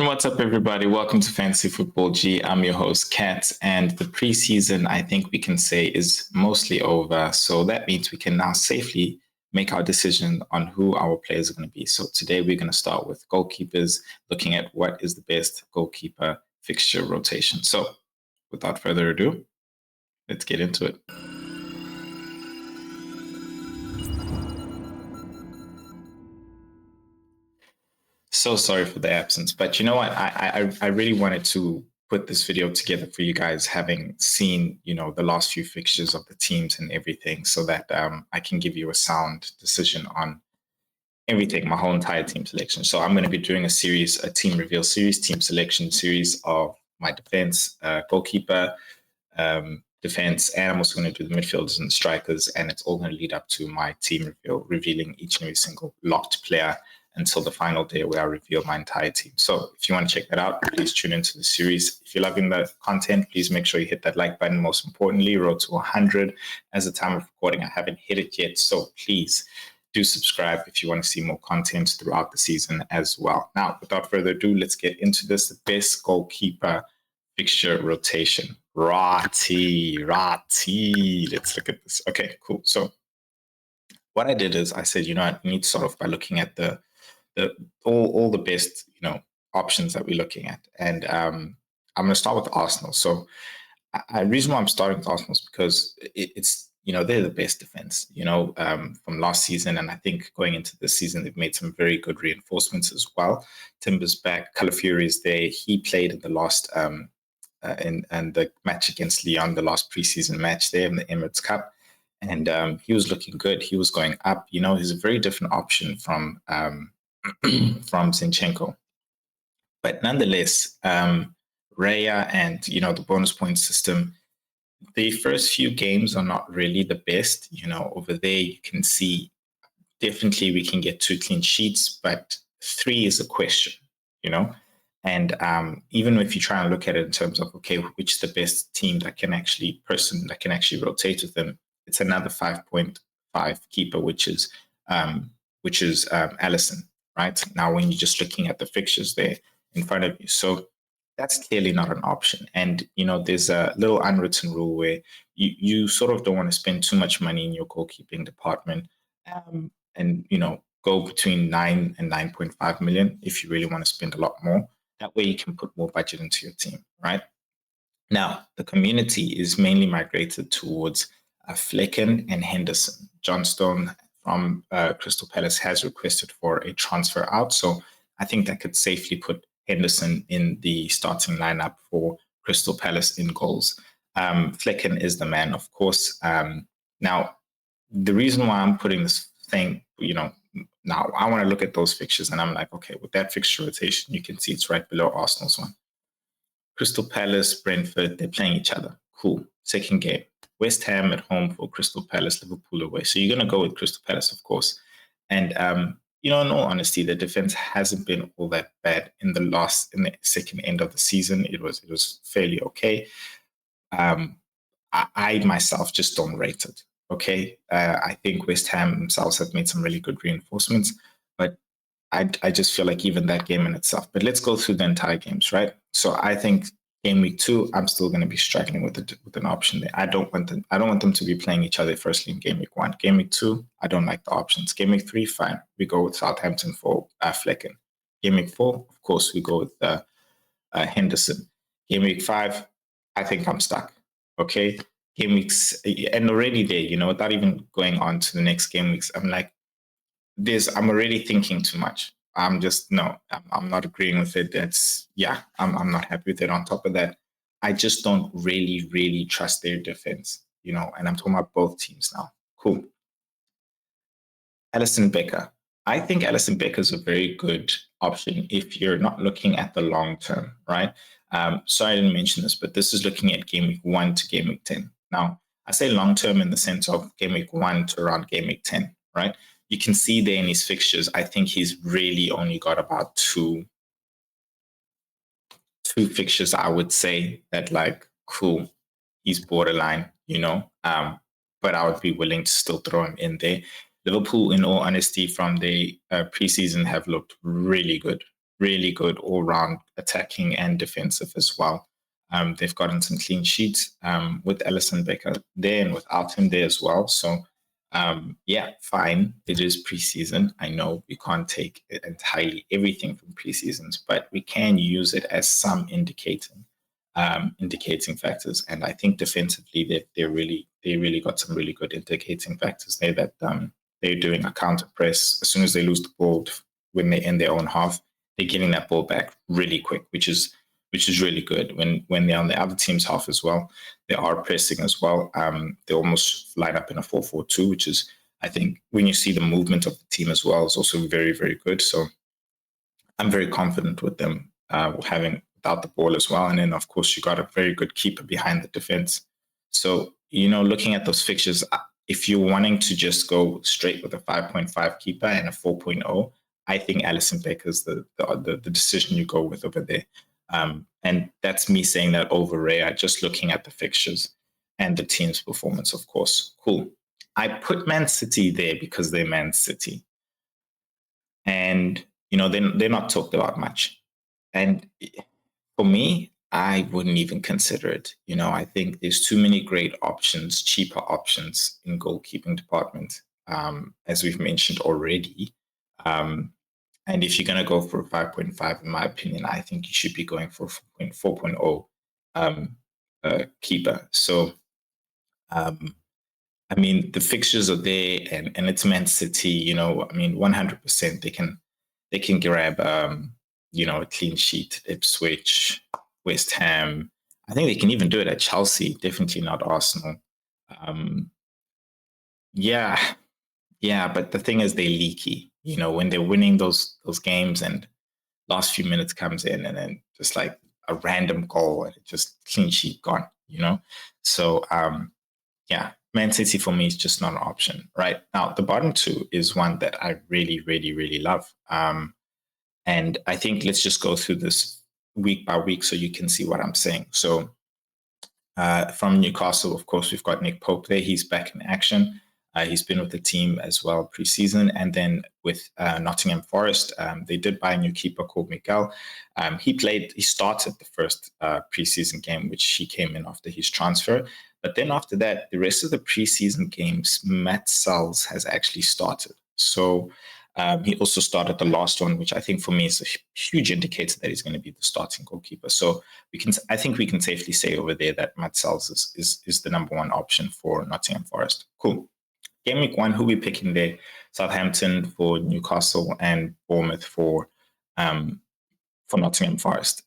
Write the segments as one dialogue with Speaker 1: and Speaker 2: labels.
Speaker 1: What's up, everybody? Welcome to Fantasy Football G. I'm your host, Kat, and the preseason, I think we can say, is mostly over. So that means we can now safely make our decision on who our players are going to be. So today we're going to start with goalkeepers, looking at what is the best goalkeeper fixture rotation. So without further ado, let's get into it. So sorry for the absence, but you know what? I really wanted to put this video together for you guys, having seen, the last few fixtures of the teams and everything, so that I can give you a sound decision on everything, my whole entire team selection. So I'm going to be doing a team reveal series, team selection series of my defense, goalkeeper, defense, and I'm also going to do the midfielders and the strikers, and it's all going to lead up to my team reveal, revealing each and every single locked player until the final day where I reveal my entire team. So if you want to check that out, please tune into the series. If you're loving the content, please make sure you hit that like button. Most importantly, road to 100. As the time of recording, I haven't hit it yet. So please do subscribe if you want to see more content throughout the season as well. Now, without further ado, let's get into this. The best goalkeeper fixture rotation. Ratty. Let's look at this. Okay, cool. So what I did is I said, I need to start off by looking at all the best, options that we're looking at. And I'm going to start with Arsenal. So the reason why I'm starting with Arsenal is because it's, they're the best defense, from last season. And I think going into this season, they've made some very good reinforcements as well. Timber's back, Calafiori is there. He played in the last, in the match against Lyon, the last preseason match there in the Emirates Cup. And he was looking good. He was going up. He's a very different option from Zinchenko. But nonetheless, Raya and, the bonus point system, the first few games are not really the best. Over there, you can see definitely we can get 2 clean sheets, but 3 is a question, And even if you try and look at it in terms of, okay, which is the best team that can actually rotate with them, it's another 5.5 keeper, which is Alisson, right? Now, when you're just looking at the fixtures there in front of you. So that's clearly not an option. And, there's a little unwritten rule where you sort of don't want to spend too much money in your goalkeeping department and, go between 9 and 9.5 million if you really want to spend a lot more. That way you can put more budget into your team, right? Now, the community is mainly migrated towards Flecken and Henderson. John Stone from Crystal Palace has requested for a transfer out. So I think that could safely put Henderson in the starting lineup for Crystal Palace in goals. Flecken is the man, of course. Now, the reason why I'm putting this thing, now I want to look at those fixtures and I'm like, okay, with that fixture rotation, you can see it's right below Arsenal's one. Crystal Palace, Brentford, they're playing each other. Cool. Second game. West Ham at home for Crystal Palace, Liverpool away. So you're going to go with Crystal Palace, of course. And, in all honesty, the defense hasn't been all that bad in the second end of the season. It was fairly okay. I myself just don't rate it. Okay. I think West Ham themselves have made some really good reinforcements, but I just feel like even that game in itself. But let's go through the entire games, right? So I think game week 2, I'm still going to be struggling with an option there. I don't want them to be playing each other firstly in game week 1. Game week 2, I don't like the options. Game week 3, fine. We go with Southampton for Flecken. Game week 4, of course, we go with Henderson. Game week 5, I think I'm stuck. Okay. Game weeks, and already there, without even going on to the next game weeks, I'm like, I'm already thinking too much. I'm not agreeing with it. I'm not happy with it. On top of that, I just don't really, really trust their defense, and I'm talking about both teams now. Cool. Alisson Becker. I think Alisson Becker is a very good option if you're not looking at the long term, right? Sorry, I didn't mention this, but this is looking at game week 1 to game week 10. Now, I say long term in the sense of game week 1 to around game week 10, right? You can see there in his fixtures, I think he's really only got about two fixtures, I would say, that like, cool, he's borderline, but I would be willing to still throw him in there. Liverpool, in all honesty, from the preseason have looked really good, really good all round attacking and defensive as well. They've gotten some clean sheets with Alisson Becker there and without him there as well. So, yeah, fine. It is preseason. I know we can't take entirely everything from preseasons, but we can use it as some indicating factors. And I think defensively, they really got some really good indicating factors there that they're doing a counter press as soon as they lose the ball when they're in their own half. They're getting that ball back really quick, which is really good. When they're on the other team's half as well, they are pressing as well. They almost line up in a 4-4-2, which is, I think, when you see the movement of the team as well, is also very, very good. So I'm very confident with them having without the ball as well. And then, of course, you got a very good keeper behind the defense. So, looking at those fixtures, if you're wanting to just go straight with a 5.5 keeper and a 4.0, I think Alisson Becker is the decision you go with over there. And that's me saying that over Raya, just looking at the fixtures and the team's performance, of course. Cool. I put Man City there because they're Man City. And, they're not talked about much. And for me, I wouldn't even consider it. I think there's too many great options, cheaper options in goalkeeping department, as we've mentioned already. And if you're going to go for a 5.5, in my opinion, I think you should be going for 4.0 keeper. So, I mean, the fixtures are there, and it's Man City. 100% they can grab a clean sheet. Ipswich, West Ham. I think they can even do it at Chelsea. Definitely not Arsenal. Yeah, but the thing is, they're leaky. When they're winning those games, and last few minutes comes in, and then just like a random goal, and it just clean sheet gone. So yeah, Man City for me is just not an option. Right now, the bottom two is one that I really, really, really love. And I think let's just go through this week by week so you can see what I'm saying. So from Newcastle, of course, we've got Nick Pope there. He's back in action. He's been with the team as well preseason. And then with Nottingham Forest, they did buy a new keeper called Miguel. He started the first preseason game, which he came in after his transfer. But then after that, the rest of the preseason games, Matt Sells has actually started. So he also started the last one, which I think for me is a huge indicator that he's going to be the starting goalkeeper. So I think we can safely say over there that Matt Sells is the number one option for Nottingham Forest. Cool. Game week 1, who we picking there? Southampton for Newcastle and Bournemouth for Nottingham Forest.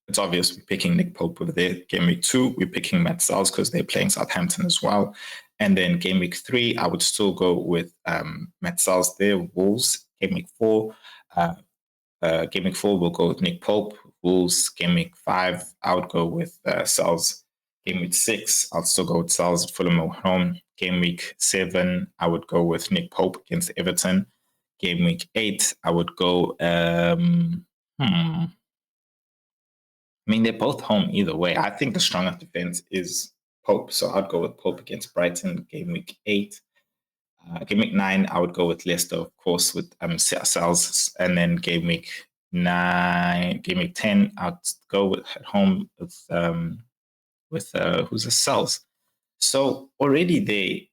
Speaker 1: It's obvious we're picking Nick Pope over there. Game week 2, we're picking Matt Sells because they're playing Southampton as well. And then game week 3, I would still go with Matt Sells there, Wolves. Game week 4, we'll go with Nick Pope, Wolves. Game week 5, I would go with Sells. Game week 6, I'll still go with Sells at Fulham at home. Game week 7, I would go with Nick Pope against Everton. Game week 8, I would go. I mean, they're both home either way. I think the stronger defense is Pope, so I'd go with Pope against Brighton. Game week 8. Game week 9, I would go with Leicester, of course, with Sells, and then game week 10, I'd go with at home with who's a Sells. So already they,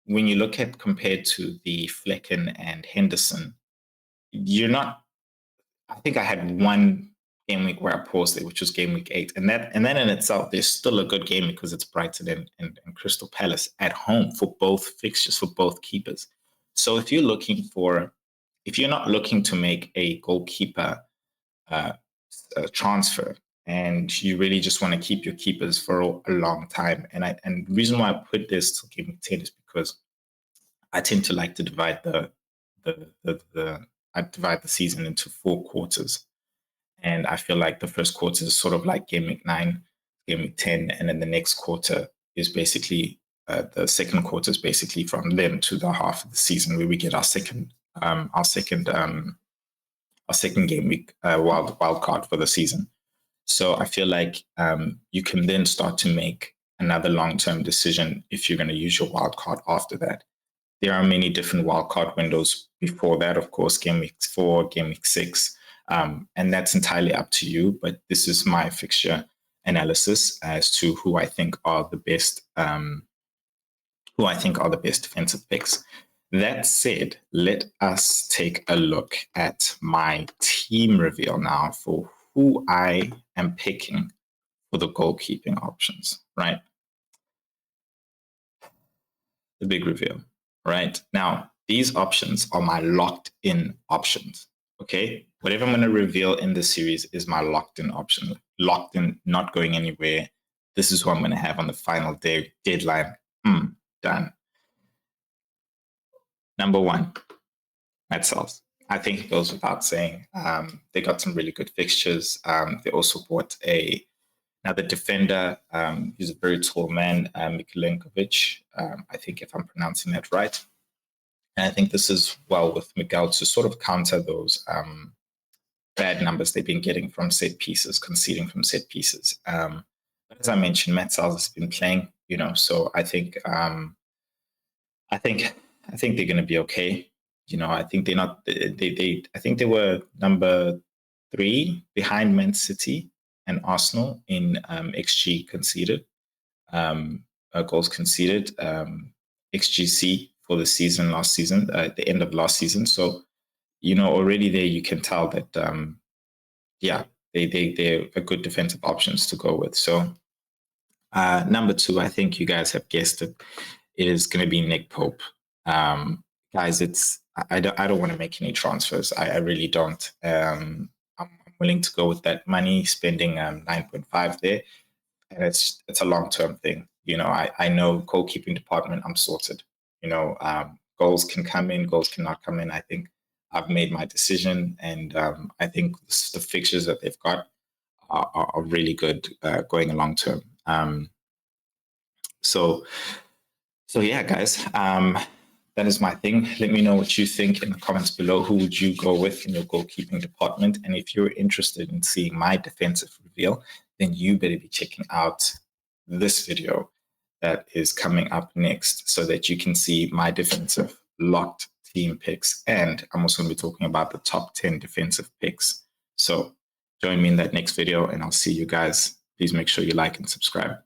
Speaker 1: when you look at compared to the Flecken and Henderson, you're not. I think I had one game week where I paused it, which was game week 8, and that in itself, there's still a good game because it's Brighton and Crystal Palace at home for both fixtures for both keepers. So if you're not looking to make a goalkeeper transfer, and you really just want to keep your keepers for a long time. And the reason why I put this to game 10 is because I tend to like to divide the season into 4 quarters. And I feel like the first quarter is sort of like game week 9, game week 10, and then the next quarter is basically the second quarter is basically from then to the half of the season where we get our second game week wild card for the season. So I feel like you can then start to make another long-term decision if you're going to use your wild card after that. There are many different wild card windows before that, of course, game week 4, game week 6. And that's entirely up to you. But this is my fixture analysis as to who I think are the best defensive picks. That said, let us take a look at my team reveal now for who I am picking for the goalkeeping options, right? The big reveal, right? Now, these options are my locked in options, okay? Whatever I'm going to reveal in this series is my locked in option, locked in, not going anywhere. This is what I'm going to have on the final day deadline. Done. Number one, Matt Sells. I think it goes without saying. They got some really good fixtures. They also bought another defender. He's a very tall man, Mikulenkovic. I think if I'm pronouncing that right. And I think this is well with Miguel to sort of counter those bad numbers they've been getting from set pieces, conceding from set pieces. But as I mentioned, Matt Sells has been playing, so I think they're going to be okay. I think they're not. I think they were number 3 behind Man City and Arsenal in XG conceded, goals conceded, XGC for the season last season, at the end of last season. So, already there you can tell that, they're a good defensive options to go with. So, number 2, I think you guys have guessed it. It is going to be Nick Pope. Guys, I don't want to make any transfers. I really don't. I'm willing to go with that money, spending 9.5 there, and it's a long-term thing. I know goalkeeping department, I'm sorted. Goals can come in, goals cannot come in. I think I've made my decision, and I think the fixtures that they've got are really good going long term. So yeah, guys, that is my thing. Let me know what you think in the comments below. Who would you go with in your goalkeeping department? And if you're interested in seeing my defensive reveal, then you better be checking out this video that is coming up next so that you can see my defensive locked team picks. And I'm also going to be talking about the top 10 defensive picks. So join me in that next video and I'll see you guys. Please make sure you like and subscribe.